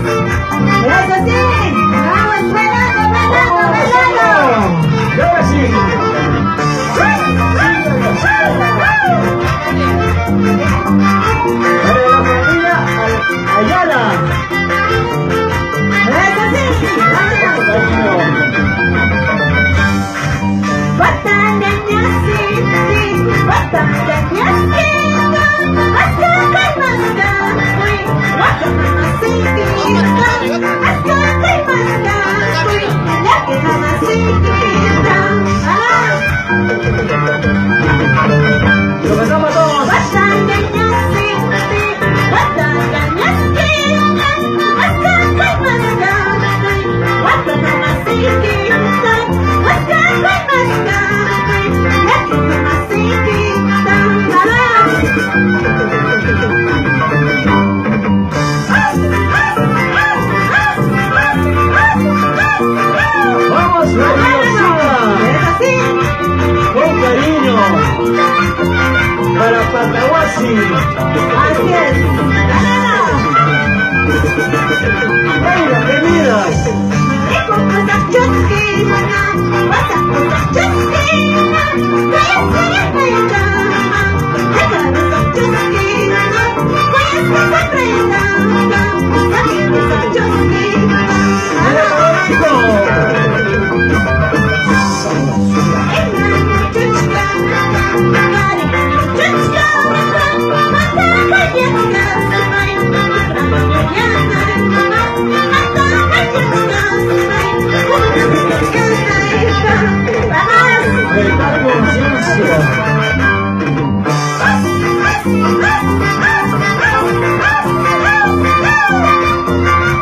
Eso sí, vamos bailando, bailando, bailando. Y ahora sí. Para la familia Ayala. Eso sí, vamos. Cariño. Batanganya siti, batanganya kita, askakai masta, kui, wakana siti, askakai masta, kui, yakana siti, Lo cantamos todos. batanganya siti, batanganya kita, askakai masta, kui, wakana siti, askakai masta. Vamos, con cariño para Patahuasi. Así es. Mira, que miras.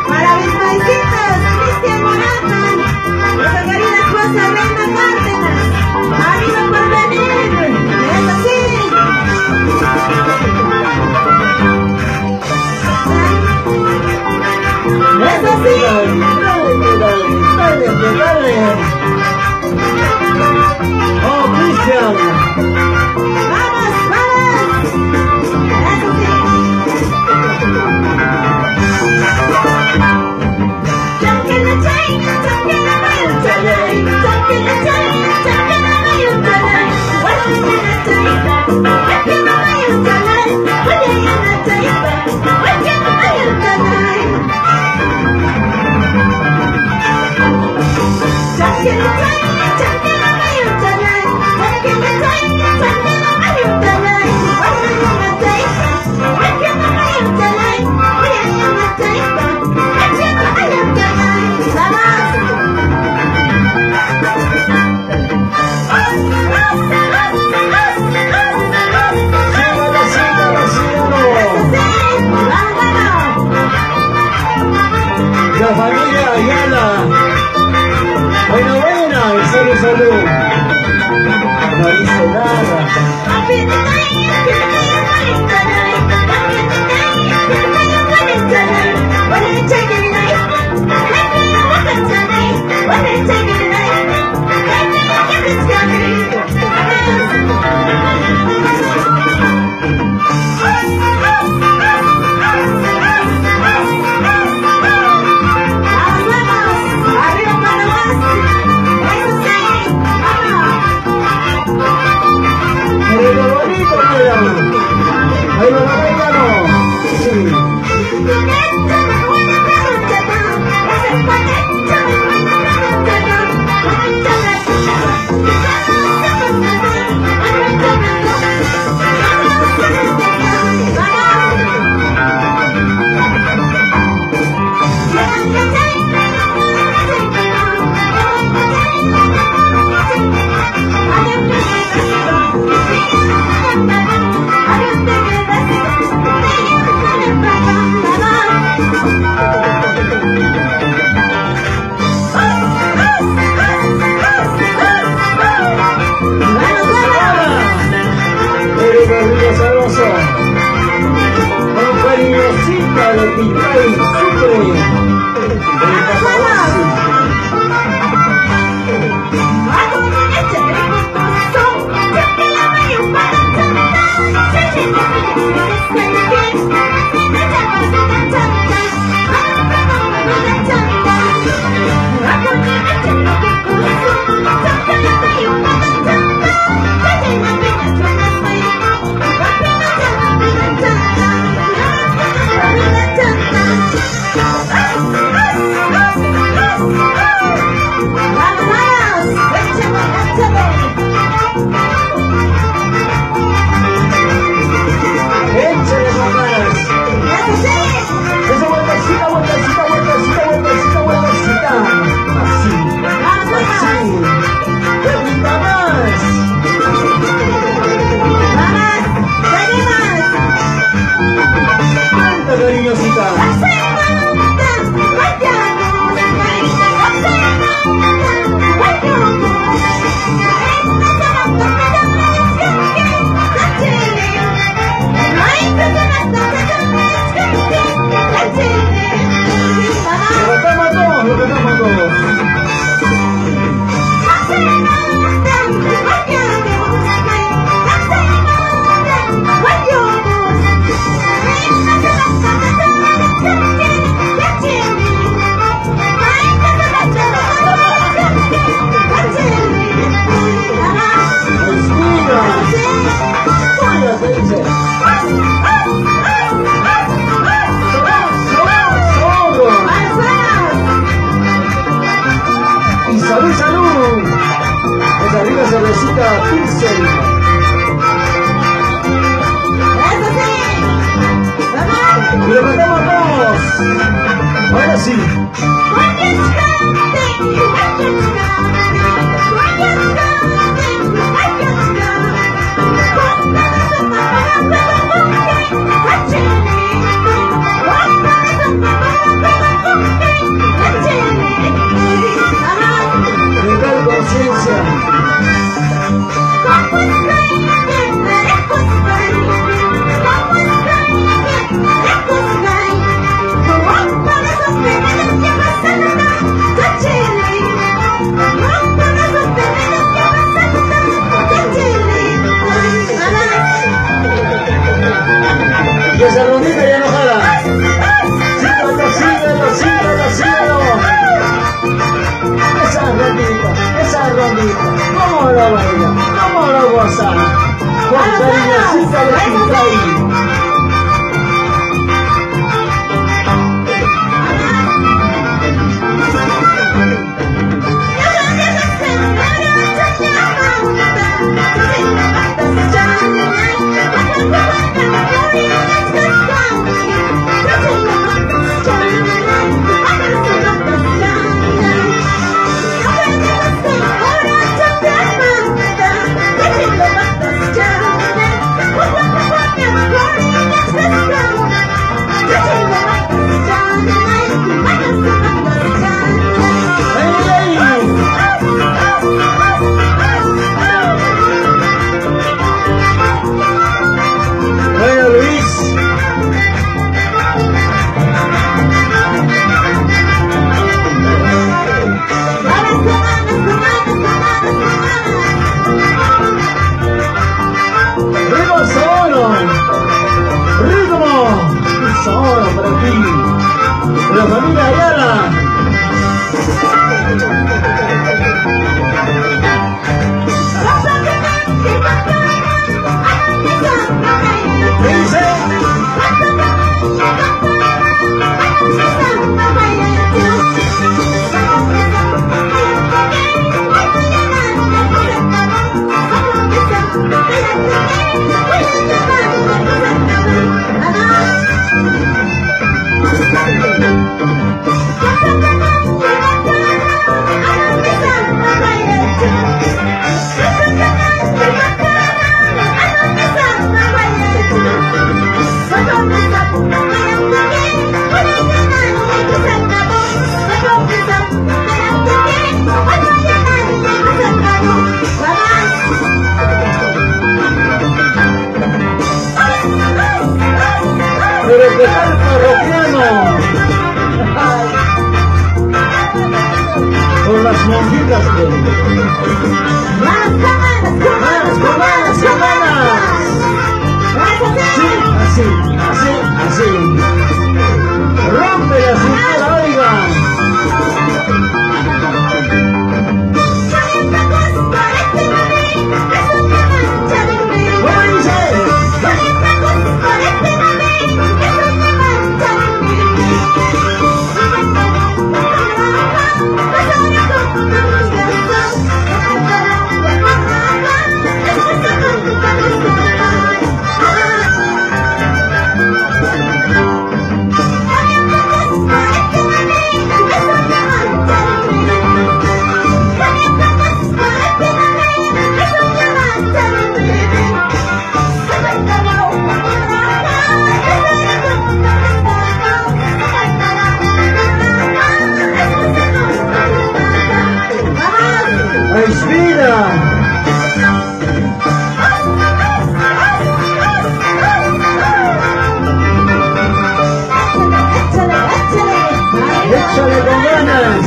Para mis paisitos, Cristian Morata, nuestra querida esposa Reina Cárdenas, amigo por venir, eso sí. Eso sí. Dale. Oh, Cristian. Vamos, vamos. Eso sí. Jump in the tank, jump in the fire tonight. Jump in the tank, jump in the fire tonight. What's in the tank? What's in the fire tonight? What's in the tank? What's in the fire tonight? Jump in the tank, jump in the fire tonight. Jump in the tank, jump in the fire tonight. What's in the tank? What's in the fire tonight? What's in the tank? What's in the fire tonight? La familia Ayala. Buena, y salud. No dice nada. Ahí va la Gaetano. Sí. así. Tengan conciencia. Y esa rondita ya no jala. Síguelo. Esa rondita. ¿Cómo la baila? ¿Cómo la goza? Con cariñosita de Quintay. Bueno, Luis. ¡Ritmo sonoro! ¡Ritmo! Sonoro para ti. De la familia Ayala. ¿Qué dice? Pero que tal parroquiano. Con las monjitas que... ¡Manas! Sí, así. Rompe la cintura, oiga. ¿Cómo dice? ¡Respira! ¡Échale con ganas!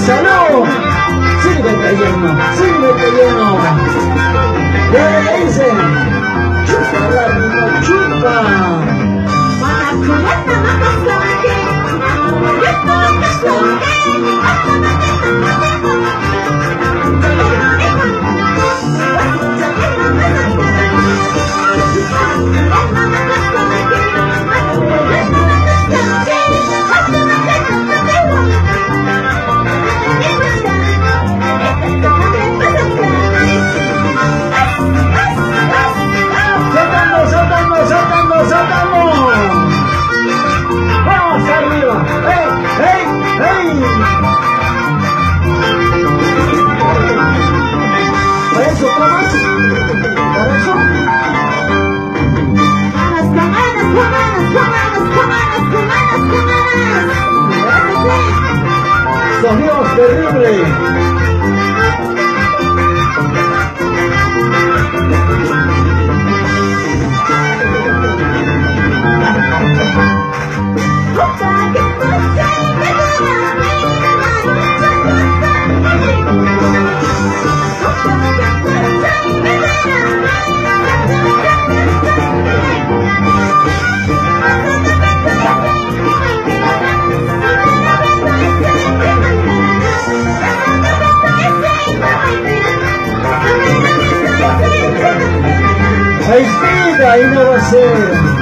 ¡Salud! ¡Sírvete lleno! ¿Qué dicen? ¡Chupa la chupa! Respira y no va a ser.